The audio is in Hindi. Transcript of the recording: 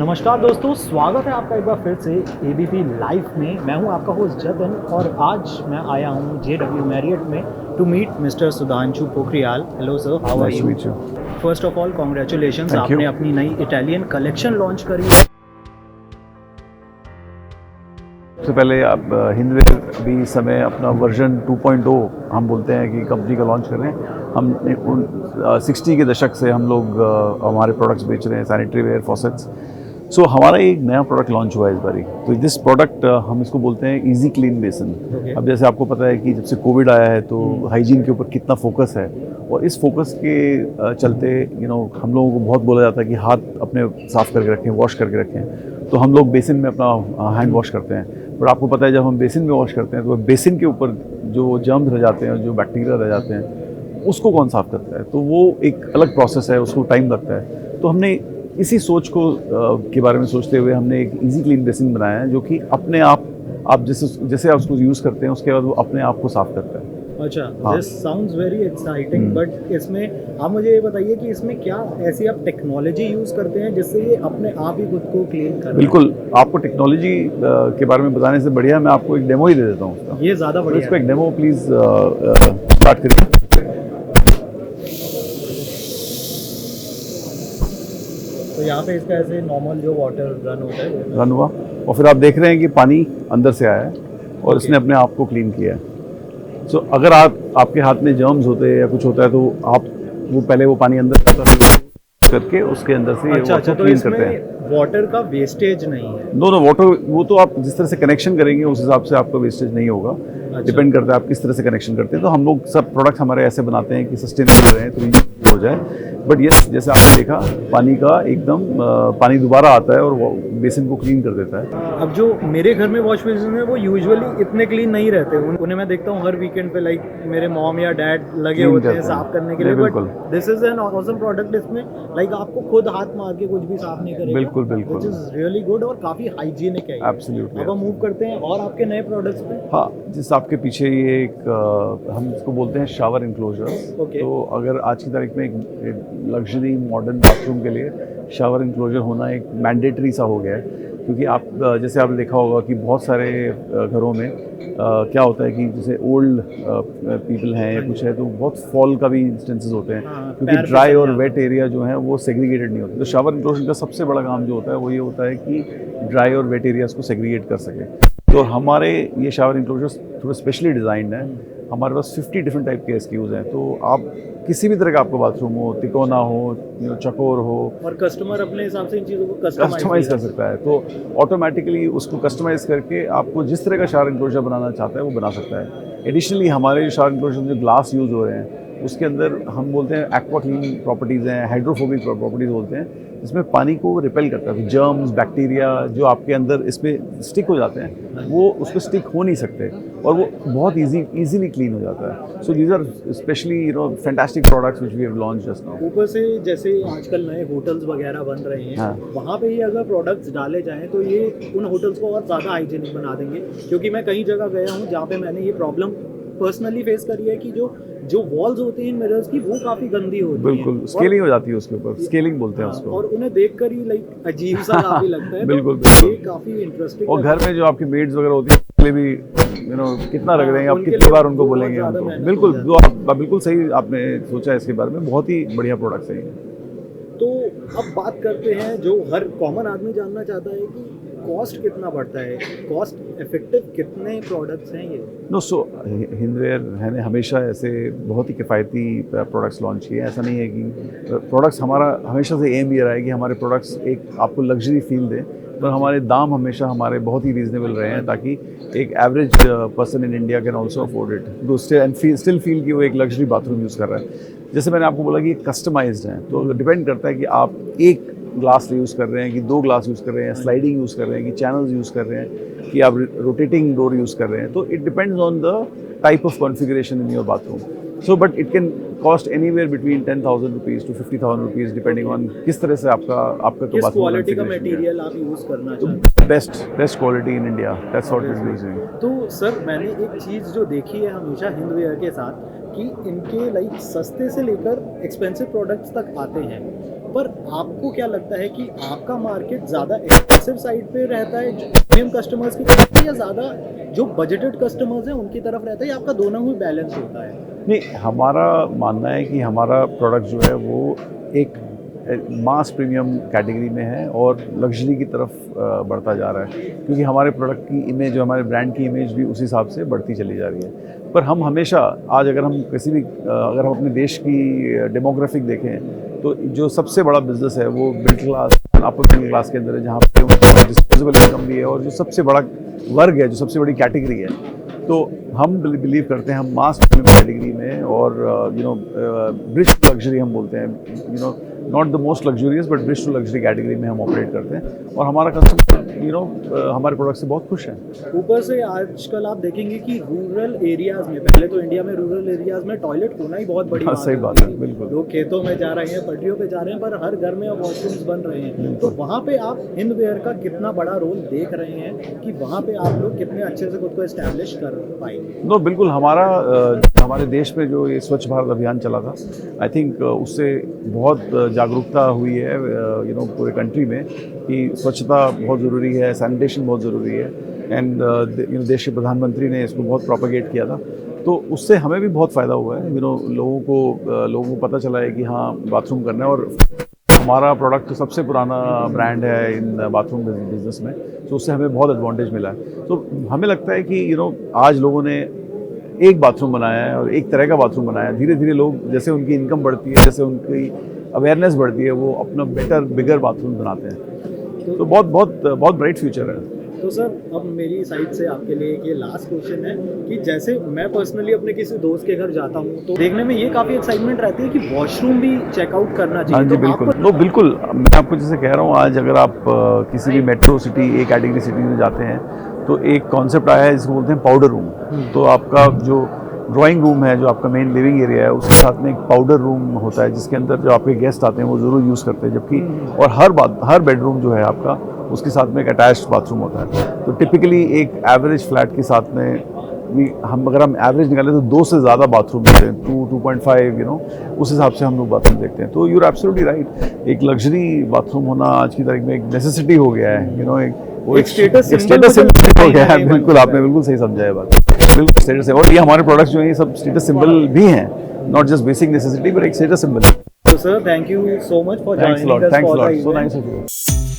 नमस्कार दोस्तों, स्वागत है आपका एक बार फिर से एबीपी लाइव में। मैं हूं आपका होस्ट जतन और आज मैं आया हूं जेडब्ल्यू मैरियट में to meet mister Sudhanshu Pokhriyal. Hello sir, how are you? First of all congratulations, आपने अपनी नई इटालियन कलेक्शन लॉन्च करी है। सबसे पहले आप हिंदवेयर अभी इस समय अपना वर्जन 2.0 हम बोलते हैं कि कंपनी का लॉन्च कर रहे हैं। हम 60 के दशक से हम लोग हमारे प्रोडक्ट्स बेच रहे हैं, सैनिटरी वेयर, फॉसेट्स। सो हमारा एक नया प्रोडक्ट लॉन्च हुआ है इस बारी। तो दिस प्रोडक्ट हम इसको बोलते हैं इजी क्लीन बेसिन। अब जैसे आपको पता है कि जब से कोविड आया है तो हाइजीन के ऊपर कितना फोकस है, और इस फोकस के चलते हम लोगों को बहुत बोला जाता है कि हाथ अपने साफ़ करके रखें, वॉश करके रखें। तो हम लोग बेसिन में अपना हैंड वॉश करते हैं, पर आपको पता है जब हम बेसिन में वॉश करते हैं तो बेसिन के ऊपर जो जर्म्स रह जाते हैं, जो बैक्टीरिया रह जाते हैं, उसको कौन साफ़ करता है? तो वो एक अलग प्रोसेस है, उसको टाइम लगता है। तो हमने इसी सोच को के बारे में सोचते हुए हमने एक इजी क्लीन बेसिन बनाया है, जो कि अपने आप जैसे आप उसको यूज़ करते हैं उसके बाद वो अपने आप को साफ़ करता है। अच्छा, this sounds very exciting, but इसमें आप मुझे ये बताइए कि इसमें क्या ऐसी आप टेक्नोलॉजी यूज़ करते हैं जिससे ये अपने आप ही खुद को क्लीन कर? बिल्कुल, आपको टेक्नोलॉजी के बारे में बताने से बढ़िया मैं आपको एक डेमो ही दे देता हूँ उसका। ये ज़्यादा बढ़िया है। इसको एक डेमो प्लीज़ स्टार्ट करिए। तो यहाँ पे इसका ऐसे नॉर्मल जो वाटर रन होता है रन हुआ, और फिर आप देख रहे हैं कि पानी अंदर से आया है और इसने अपने आप को क्लीन किया है। सो अगर आपके हाथ में जर्म्स होते हैं या कुछ होता है तो आप पहले वो पानी अंदर करके उसके अंदर से अच्छा, तो क्लीन करते हैं। वाटर का वेस्टेज नहीं है? नो वाटर, वो तो आप जिस तरह से कनेक्शन करेंगे उस हिसाब से आपका वेस्टेज नहीं होगा। डिपेंड करता है आप किस तरह से कनेक्शन करते हैं। तो हम लोग सब प्रोडक्ट हमारे ऐसे बनाते हैं कि सस्टेनेबल रहे, तो यूज हो जाए। बट यस, जैसे आपने देखा पानी का एकदम पानी दोबारा आता है और वो बेसिन को क्लीन कर देता है। अब जो मेरे घर में वॉश बेसिन है वो यूजुअली इतने क्लीन नहीं रहते। उन्हें मैं देखता हूँ हर वीकेंड पे, लाइक मेरे मॉम या डैड लगे होते हैं साफ करने के लिए। But this is an awesome product. इसमें लाइक आपको खुद हाथ मार के कुछ भी साफ नहीं करेगा। बिल्कुल बिल्कुल, व्हिच इज रियली गुड और काफी हाइजीनिक है। एब्सोल्युटली। अब हम मूव करते हैं और आपके नए प्रोडक्ट्स पे। हाँ, जिस आपके पीछे ये एक हम इसको बोलते हैं शावर इंक्लोजर। तो अगर आज की तारीख में एक लग्जरी मॉडर्न बाथरूम के लिए शावर इंक्लोजर होना एक मैंडेटरी सा हो गया है, क्योंकि आप जैसे आपने देखा होगा कि बहुत सारे घरों में क्या होता है कि जैसे ओल्ड पीपल हैं या कुछ है तो बहुत फॉल का भी इंस्टेंसेस होते हैं, क्योंकि ड्राई और वेट एरिया जो है वो सेग्रीगेटेड नहीं होते। तो शावर इंक्लोजर का सबसे बड़ा काम जो होता है वो ये होता है कि ड्राई और वेट एरियाज को सेग्रीगेट कर सके। तो हमारे ये शावर इंक्लोजर्स थोड़ा स्पेशली डिज़ाइंड है। हमारे पास 50 डिफरेंट टाइप के SKUs हैं। तो आप किसी भी तरह का आपका बाथरूम हो, तिकोना हो, चकोर हो, और कस्टमर अपने हिसाब से इन चीज़ों को कस्टमाइज़ कर सकता है। तो ऑटोमेटिकली उसको कस्टमाइज़ करके आपको जिस तरह का शावर इंक्लोजर बनाना चाहता है वो बना सकता है। एडिशनली हमारे जो शावर इंक्लोजर जो ग्लास यूज़ हो रहे हैं उसके अंदर हम बोलते हैं एक्वा क्लीन प्रॉपर्टीज़ हैं, हाइड्रोफोबिक प्रॉपर्टीज़ बोलते हैं, इसमें पानी को रिपेल करता है। जर्म्स, बैक्टीरिया जो आपके अंदर इसमें स्टिक हो जाते हैं वो उस पर स्टिक हो नहीं सकते, और वो बहुत इजीली क्लीन हो जाता है। So these are specially fantastic products which we have launched just now. ऊपर से जैसे आजकल नए होटल्स वगैरह बन रहे हैं, वहाँ पे ही अगर प्रोडक्ट्स डाले जाएं तो ये उन होटल्स को और ज़्यादा हाइजीनिक बना देंगे। क्योंकि मैं कई जगह गया हूँ जहाँ पे मैंने ये प्रॉब्लम पर्सनली फेस करी है कि जो वॉल्स होती हैं मिरर्स की वो काफ़ी गंदी होती है। बिल्कुल, स्केलिंग हो जाती है उसके ऊपर, स्केलिंग बोलते हैं उसको, और उन्हें देखकर ही लाइक अजीब सा काफी लगता है। बिल्कुल तो ये काफी इंटरेस्टिंग। और घर में जो आपकी मेड्स वगैरह होती है भी कितना रख देंगे आप, कितनी बार उनको बोलेंगे उनको। बिल्कुल, जो आप बिल्कुल सही आपने सोचा है इसके बारे में, बहुत ही बढ़िया प्रोडक्ट्स हैं। तो अब बात करते हैं जो हर कॉमन आदमी जानना चाहता है कि कॉस्ट कितना बढ़ता है, कॉस्ट इफेक्टिव कितने प्रोडक्ट्स हैं ये? हिंदवेयर ने हमेशा ऐसे बहुत ही किफ़ायती प्रोडक्ट्स लॉन्च किए। ऐसा नहीं है कि प्रोडक्ट्स, हमारा हमेशा से एम ये रहा है कि हमारे प्रोडक्ट्स एक आपको लग्जरी फील दें, पर हमारे दाम हमेशा हमारे बहुत ही रीजनेबल रहे हैं, ताकि एक average person in India can also afford it and still feel कि वो एक लग्जरी बाथरूम यूज़ कर रहा है। जैसे मैंने आपको बोला कि कस्टमाइज्ड है, तो डिपेंड करता है कि आप एक ग्लास यूज़ कर रहे हैं कि 2 ग्लास यूज़ कर रहे हैं, स्लाइडिंग यूज़ कर रहे हैं कि चैनल्स यूज़ कर रहे हैं कि आप रोटेटिंग डोर यूज़ कर रहे हैं। तो it depends on the type of configuration in your bathroom. So but it can cost anywhere between 10,000 rupees to 50,000 rupees, depending on किस तरह से आपका तो किस क्वालिटी का मटेरियल आप यूज़ करना चाहते हैं। Best quality in India, that's what we are using. तो सर, मैंने एक चीज़ जो देखी है हमेशा हिंदवेयर के साथ कि इनके लाइक सस्ते से लेकर एक्सपेंसिव प्रोडक्ट्स तक आते हैं। पर आपको क्या लगता है कि आपका मार्केट ज़्यादा एक्सपेंसिव साइड पे रहता है प्रीमियम कस्टमर्स की तरफ, या ज़्यादा जो बजटेड कस्टमर्स हैं उनकी तरफ रहता है, या आपका दोनों ही बैलेंस होता है? नहीं, हमारा मानना है कि हमारा प्रोडक्ट जो है वो एक मास प्रीमियम कैटेगरी में है और लग्जरी की तरफ बढ़ता जा रहा है, क्योंकि हमारे प्रोडक्ट की इमेज और हमारे ब्रांड की इमेज भी उस हिसाब से बढ़ती चली जा रही है। पर हम हमेशा आज अगर हम किसी भी अगर हम अपने देश की डेमोग्राफिक देखें तो जो सबसे बड़ा बिजनेस है वो middle class, upper middle class के अंदर है, जहाँ पे डिस्पोजेबल इनकम भी है और जो सबसे बबड़ा वर्ग है, जो सबसे बड़ी कैटेगरी है। तो हम बिलीव करते हैं हम मास कैटेगरी में और ब्रिज टू लग्जरी हम बोलते हैं, not the most luxurious but bridge to luxury category में हम ऑपरेट करते हैं और हमारा कस्टमर हमारे प्रोडक्ट से बहुत खुश है। ऊपर से आजकल आप देखेंगे कि रूरल एरियाज में, पहले तो इंडिया में रूरल एरियाज में टॉयलेट होना ही बहुत बड़ी सही बात है, बिल्कुल। लोग खेतों में जा रहे हैं, पटरियों पे जा रहे हैं, पर हर घर में अब वॉशरूम्स बन रहे हैं। तो वहाँ पे आप हिंदवेयर का कितना बड़ा रोल देख रहे हैं कि वहाँ पे आप लोग कितने अच्छे से खुद को एस्टैब्लिश कर पाएंगे? नो, बिल्कुल। हमारे देश में जो ये स्वच्छ भारत अभियान चला था, आई थिंक उससे बहुत जागरूकता हुई है पूरे कंट्री में कि स्वच्छता बहुत ज़रूरी है, सैनिटेशन बहुत ज़रूरी है। एंड देश के प्रधानमंत्री ने इसको बहुत प्रोपेगेट किया था, तो उससे हमें भी बहुत फ़ायदा हुआ है। लोगों को पता चला है कि हाँ, बाथरूम करना है, और हमारा प्रोडक्ट तो सबसे पुराना ब्रांड है इन बाथरूम बिजनेस में, तो उससे हमें बहुत एडवांटेज मिला है। तो हमें लगता है कि आज लोगों ने एक बाथरूम बनाया है और एक तरह का बाथरूम बनाया है। धीरे धीरे लोग, जैसे उनकी इनकम बढ़ती है, जैसे उनकी अवेयरनेस बढ़ती है, वो अपना बेटर बिगर बाथरूम बनाते हैं। तो बहुत बहुत बहुत ब्राइट फ्यूचर है। तो सर, अब मेरी साइड से आपके लिए ये लास्ट क्वेश्चन है कि जैसे मैं पर्सनली अपने किसी दोस्त के घर जाता हूँ तो देखने में ये काफ़ी एक्साइटमेंट रहती है कि वॉशरूम भी चेकआउट करना चाहिए। हाँ जी, तो बिल्कुल। नो, बिल्कुल। मैं आपको जैसे कह रहा हूँ, आज अगर आप किसी भी metro city, A category city में जाते हैं तो एक कॉन्सेप्ट आया है जिसको बोलते हैं पाउडर रूम। तो आपका जो ड्राइंग रूम है, जो आपका मेन लिविंग एरिया है, उसके साथ में एक पाउडर रूम होता है जिसके अंदर जो आपके गेस्ट आते हैं वो ज़रूर यूज़ करते हैं, जबकि और हर बेडरूम जो है आपका, उसके साथ में एक अटैच्ड बाथरूम होता है। तो टिपिकली एक एवरेज फ्लैट के साथ में भी अगर हम एवरेज निकालें तो 2 से ज़्यादा बाथरूम होते हैं, 2.5 उस हिसाब से हम लोग बाथरूम देखते हैं। तो यू आर एब्सोल्युटली राइट, एक लग्जरी बाथरूम होना आज की तारीख में एक नेसेसिटी हो गया है। एक स्टेटस सिंबल हो गया है। बिल्कुल, आपने बिल्कुल सही समझा है बात। बिल्कुल स्टेटस है, और ये हमारे प्रोडक्ट्स जो हैं ये सब स्टेटस सिंबल भी हैं, नॉट जस्ट बेसिक नेसेसिटी, पर एक स्टेटस सिंबल है। So sir, thank you so much for Thanks a joining lot. us Thanks for a lot. the So event. nice of you.